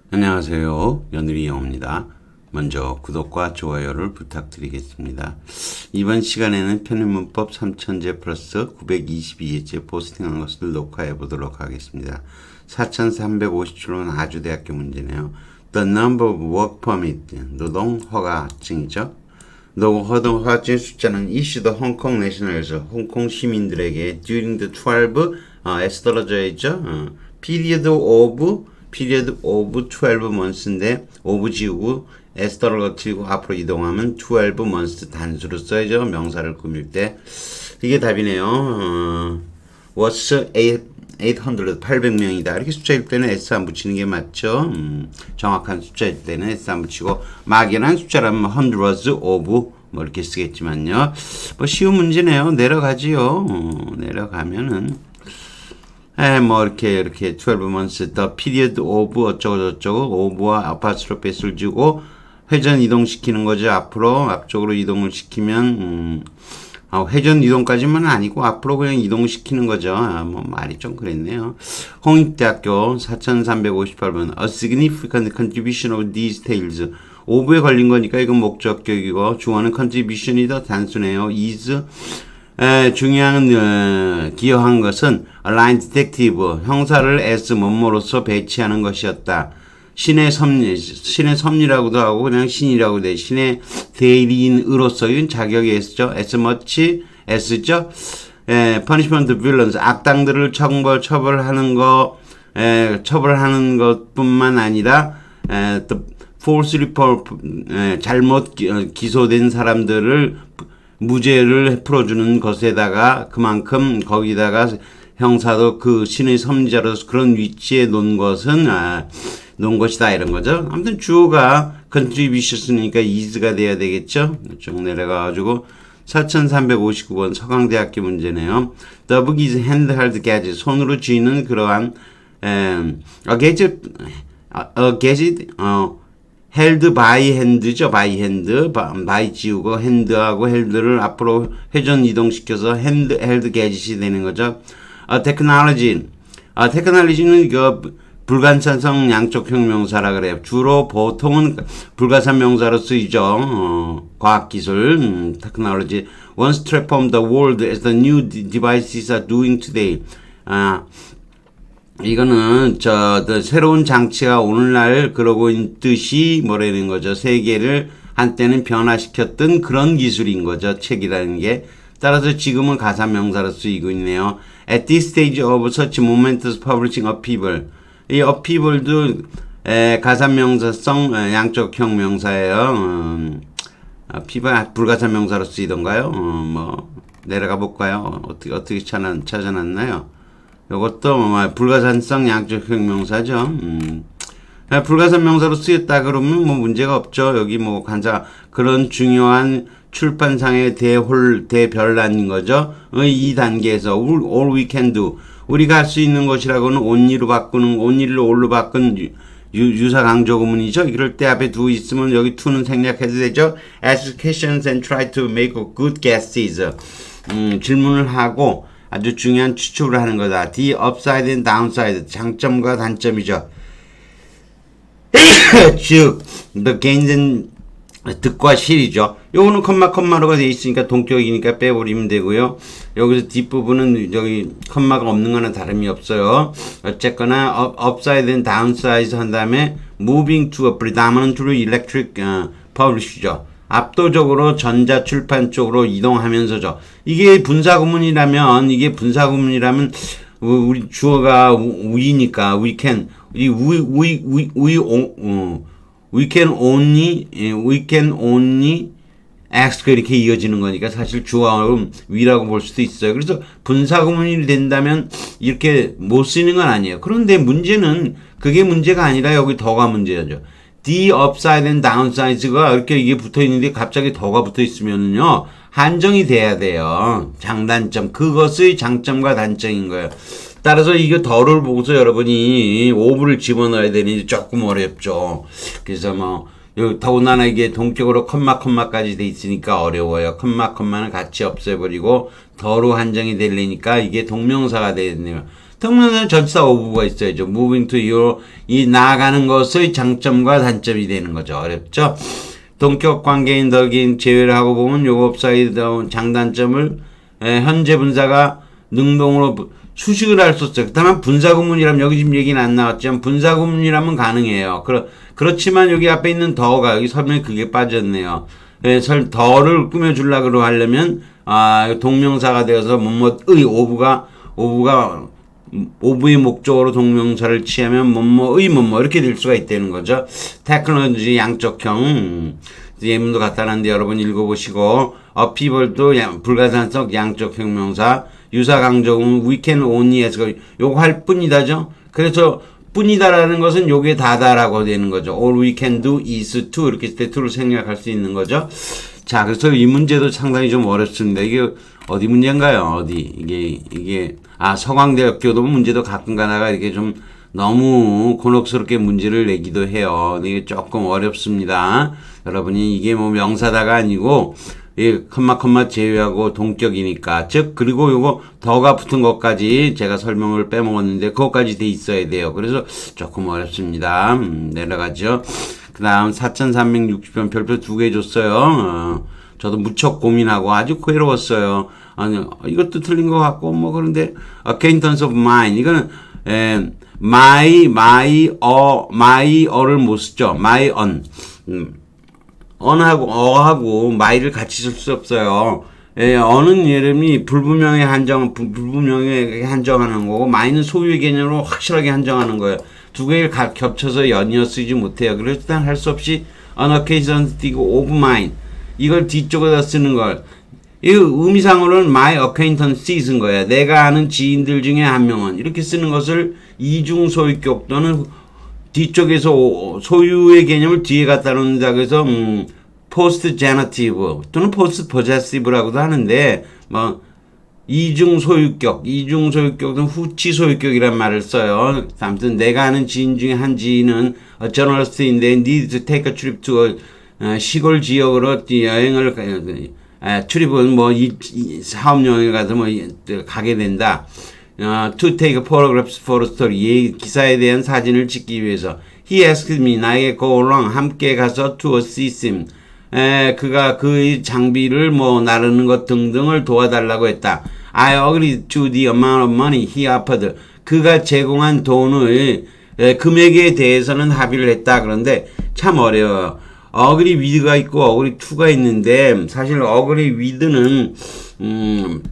안녕하세요. 연일이 영어입니다. 먼저 구독과 좋아요를 부탁드리겠습니다. 이번 시간에는 편입문법 3000제 플러스 922회째 포스팅한 것을 녹화해 보도록 하겠습니다. 4357호는 아주대학교 문제네요. The number of work permit, 노동 허가증이죠. 노동 허가증 숫자는 issued Hong Kong nationals, 홍콩 시민들에게 during the 12, S 떨어져 있죠. period of 12 months인데 of 지우고 S 떨어뜨리고 앞으로 이동하면 12 months 단수로 써야죠. 명사를 꾸밀 때. 이게 답이네요. was 800명이다. 이렇게 숫자일 때는 S 안 붙이는 게 맞죠. 정확한 숫자일 때는 S 안 붙이고 막연한 숫자라면 hundreds of 뭐 이렇게 쓰겠지만요. 뭐 쉬운 문제네요. 내려가지요. 내려가면은 뭐 이렇게 12 months the period of 어쩌고저쩌고 of와 아파트로페스를 주고 회전 이동시키는 거죠. 앞쪽으로 이동을 시키면 회전 이동까지만 아니고 앞으로 그냥 이동시키는 거죠. 뭐 말이 좀 그랬네요. 홍익대학교 4358번 A significant contribution of these tales. of에 걸린 거니까 이건 목적격이고 주어는 contribution이 더 단순해요. is 중요한 기여한 것은 line detective 형사를 as 뭐뭐로서 배치하는 것이었다. 신의 섭리라고도 하고 그냥 신이라고 돼. 신의 대리인으로서 이건 자격이 S죠. as much S죠. punishment villains 악당들을 처벌하는 것뿐만 아니라 the false report 잘못 기소된 사람들을 무죄를 풀어주는 것에다가 그만큼 거기다가 형사도 그 신의 섭리자로서 그런 위치에 놓은 것이다 이런 거죠. 아무튼 주어가 contributions니까 is가 돼야 되겠죠. 쭉 내려가가지고 4359번 서강대학교 문제네요. The book is handheld gadget. 손으로 쥐는 그러한 gadget held by hand죠. by hand. by 지우고 hand하고 held를 앞으로 회전 이동시켜서 held gadget이 되는 거죠. technology. technology는 불가산성 양적 형용사라 그래요. 주로 보통은 불가산 명사로 쓰이죠. 과학기술, technology. One step from the world as the new devices are doing today. 이거는 새로운 장치가 오늘날 그러고 있듯이 뭐라는 거죠. 세계를 한때는 변화시켰던 그런 기술인 거죠. 책이라는 게. 따라서 지금은 가사명사로 쓰이고 있네요. At this stage of such momentous publishing upheaval. 이 upheaval도 가사명사성 양적형 명사예요. 불가사명사로 쓰이던가요? 뭐 내려가 볼까요? 어떻게 찾아놨나요? 이것도 불가산성 양적형 명사죠. 불가산 명사로 쓰였다 그러면 뭐 문제가 없죠. 여기 뭐 그런 중요한 출판상의 대별난인 거죠. 이 단계에서 all we can do. 우리가 할 수 있는 것이라고는 only로 바꾸는 only를 all로 바꾼 유사 강조 구문이죠. 이럴 때 앞에 do 있으면 여기 to는 생략해도 되죠. Ask questions and try to make good guesses. 질문을 하고 아주 중요한 추측을 하는 거다. The upside and downside. 장점과 단점이죠. 즉, the gains and 득과 실이죠. 요거는 컴마로가 되어 있으니까 동격이니까 빼버리면 되고요. 여기서 뒷부분은 여기 컴마가 없는 거나 다름이 없어요. 어쨌거나 upside and downside 한 다음에 moving to a predominantly electric publish죠. 압도적으로 전자 출판 쪽으로 이동하면서죠. 이게 분사구문이라면 우리 주어가 we니까 we can only ask 이렇게 이어지는 거니까 사실 주어는 we라고 볼 수도 있어요. 그래서 분사구문이 된다면 이렇게 못 쓰는 건 아니에요. 그런데 문제는 그게 문제가 아니라 여기 더가 문제죠. The upside and downside가 이렇게 이게 붙어 있는데 갑자기 더가 붙어 있으면요 한정이 돼야 돼요. 장단점 그것의 장점과 단점인 거예요. 따라서 이거 더를 보고서 여러분이 오브를 집어넣어야 되니 조금 어렵죠. 그래서 뭐 더군다나 이게 동격으로 컴마까지 돼 있으니까 어려워요. 컴마는 같이 없애버리고 더로 한정이 되려니까 이게 동명사가 되네요. 동명사는 전치사 ove가 있어야죠. moving to your, 이 나아가는 것의 장점과 단점이 되는 거죠. 어렵죠? 동격 관계인 덕인 제외를 하고 보면 요법 사이 장단점을 현재 분사가 능동으로 수식을 할 수 없어요. 다만 분사구문이라면 여기 지금 얘기는 안 나왔지만 분사구문이라면 가능해요. 그렇지만 여기 앞에 있는 더가 여기 설명에 그게 빠졌네요. 더를 꾸며주려고 하려면 동명사가 되어서 뭐뭐의 오브의 목적으로 동명사를 취하면 뭐뭐의 뭐뭐 이렇게 될 수가 있다는 거죠. 테크놀로지 양적형 예문도 갖다 놨는데 여러분 읽어보시고 어피벌도 불가산성 양적형 명사 유사 강조음 we can only 해서 요거 할 뿐이다죠. 그래서 뿐이다라는 것은 요게 다다라고 되는 거죠. all we can do is to 이렇게 했을 때 to를 생략할 수 있는 거죠. 자, 그래서 이 문제도 상당히 좀 어렵습니다. 이게 어디 문제인가요? 어디 이게 서강대학교도 문제도 가끔 가다가 이렇게 좀 너무 곤혹스럽게 문제를 내기도 해요. 이게 조금 어렵습니다. 여러분이 이게 뭐 명사다가 아니고 컴마 제외하고 동격이니까 즉 그리고 요거 더가 붙은 것까지 제가 설명을 빼먹었는데 그것까지 돼 있어야 돼요. 그래서 조금 어렵습니다. 내려가죠. 그 다음 4360번 별표 2개 줬어요. 저도 무척 고민하고 아주 괴로웠어요. 아니 이것도 틀린 것 같고 뭐 그런데 acquaintance of mine 이거는 my어를 못 쓰죠. my on on하고 어하고 my를 같이 쓸 수 없어요. 어는 이름이 불분명하게 한정하는 거고 my는 소유의 개념으로 확실하게 한정하는 거예요. 두 개를 겹쳐서 연이어 쓰지 못해요. 그래서 일단 할 수 없이 on occasion 띄고 of mine 이걸 뒤쪽에다 쓰는 걸 이 의미상으로는 my acquaintance이 쓴 거야. 내가 아는 지인들 중에 한 명은 이렇게 쓰는 것을 이중 소유격 또는 뒤쪽에서 소유의 개념을 뒤에 갖다 놓는다 그래서 post genitive 또는 post possessive라고도 하는데 뭐 이중 소유격은 후치 소유격이란 말을 써요. 아무튼 내가 아는 지인 중에 한 지인은 journalist인데 need to take a trip to 시골 지역으로 여행을 출입은 뭐 사업 여행을 가서 뭐 가게 된다. To take photographs for a story 기사에 대한 사진을 찍기 위해서 he asked me 나에게 go along 함께 가서 to assist him 그가 그 장비를 뭐 나르는 것 등등을 도와달라고 했다. I agreed to the amount of money he offered 그가 제공한 돈의 금액에 대해서는 합의를 했다. 그런데 참 어려워요. agree with가 있고 agree to가 있는데 사실 agree with는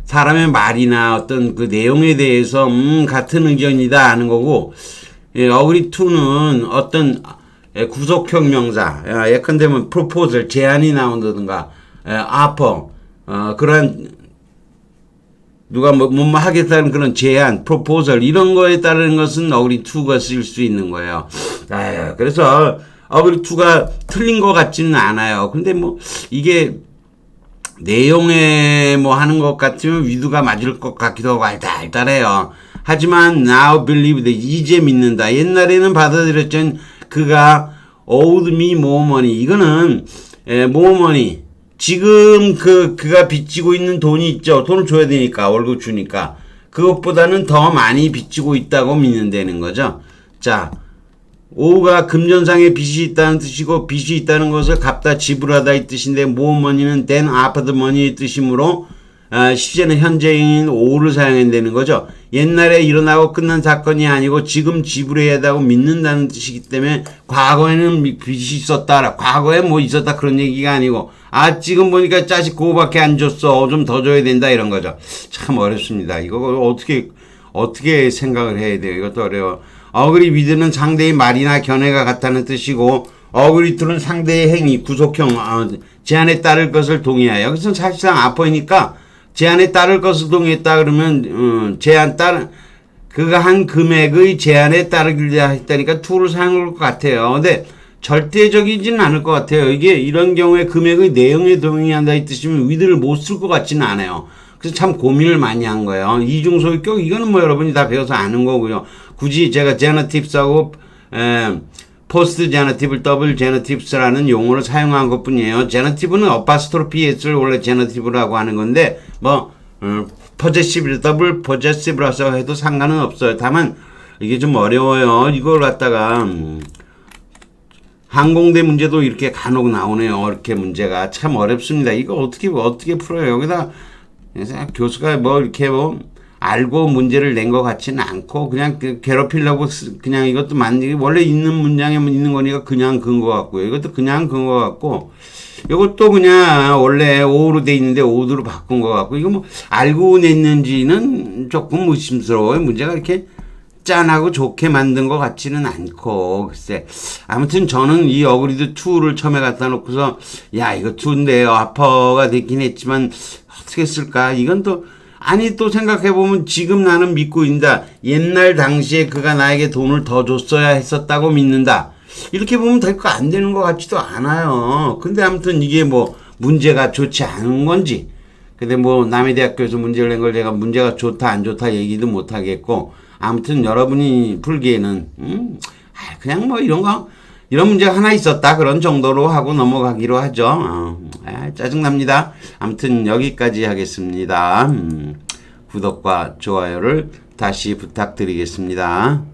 사람의 말이나 어떤 그 내용에 대해서 같은 의견이다 하는 거고 agree to는 어떤 구속형 명사 예컨대 뭐 proposal 제안이 나온다든가 offer 그런 누가 뭐 하겠다는 그런 제안 proposal 이런 거에 따르는 것은 agree to가 쓸 수 있는 거예요. 그래서 agree to가 틀린 것 같지는 않아요. 근데 뭐 이게 내용에 뭐 하는 것 같으면 with가 맞을 것 같기도 하고 알딸딸해요. 하지만 now believe that 이제 믿는다. 옛날에는 받아들였던 그가 owed me more money 이거는 more money 지금 그가 빚지고 있는 돈이 있죠. 돈을 줘야 되니까 월급 주니까 그것보다는 더 많이 빚지고 있다고 믿는다는 거죠. 자 오가 금전상의 빚이 있다는 뜻이고 빚이 있다는 것을 갚다 지불하다 이 뜻인데 more money는 then after money의 뜻이므로 시제는 현재인 오를 사용한다는 거죠. 옛날에 일어나고 끝난 사건이 아니고 지금 지불해야 한다고 믿는다는 뜻이기 때문에 과거에는 빚이 있었다. 과거에 뭐 있었다 그런 얘기가 아니고 지금 보니까 자식 그거밖에 안 줬어. 좀 더 줘야 된다 이런 거죠. 참 어렵습니다. 이거 어떻게 생각을 해야 돼요. 이것도 어려워. agree with는 상대의 말이나 견해가 같다는 뜻이고 agree to는 상대의 행위, 구속형, 제안에 따를 것을 동의하여. 여기서 사실상 아퍼이니까 제안에 따를 것을 동의했다 그러면 그가 한 금액의 제안에 따르기를 했다니까 to를 사용할 것 같아요. 근데 절대적이지는 않을 것 같아요. 이게 이런 경우에 금액의 내용에 동의한다 이 뜻이면 with를 못 쓸 것 같지는 않아요. 그래서 참 고민을 많이 한 거예요. 이중소유격 이거는 뭐 여러분이 다 배워서 아는 거고요. 굳이 제가 genitive하고 post genitive를 double genitive라는 용어를 사용한 것뿐이에요. genitive는 apostrophe s를 원래 genitive라고 하는 건데 뭐 possessive, 더블 possessive라서 해도 상관은 없어요. 다만 이게 좀 어려워요. 이걸 갖다가 항공대 문제도 이렇게 간혹 나오네요. 이렇게 문제가 참 어렵습니다. 이거 어떻게 풀어요? 여기다 교수가 뭐 이렇게 뭐 알고 문제를 낸 것 같지는 않고 그냥 괴롭히려고 그냥 이것도 원래 있는 문장에 있는 거니까 그냥 그은 것 같고요. 이것도 그냥 그은 것 같고 이것도 그냥 원래 오로 돼 있는데 오드로 바꾼 것 같고 이거 뭐 알고 냈는지는 조금 의심스러워요. 문제가 이렇게 짠하고 좋게 만든 것 같지는 않고 글쎄 아무튼 저는 이 어그리드 2를 처음에 갖다 놓고서 야 이거 2인데 아퍼가 됐긴 했지만 어떻게 쓸까 이건 또 아니 또 생각해보면 지금 나는 믿고 있다 옛날 당시에 그가 나에게 돈을 더 줬어야 했었다고 믿는다 이렇게 보면 될 거 안 되는 것 같지도 않아요. 근데 아무튼 이게 뭐 문제가 좋지 않은 건지 근데 뭐 남의 대학교에서 문제를 낸 걸 제가 문제가 좋다 안 좋다 얘기도 못 하겠고 아무튼 여러분이 풀기에는 그냥 뭐 이런 문제가 하나 있었다 그런 정도로 하고 넘어가기로 하죠. 짜증납니다. 아무튼 여기까지 하겠습니다. 구독과 좋아요를 다시 부탁드리겠습니다.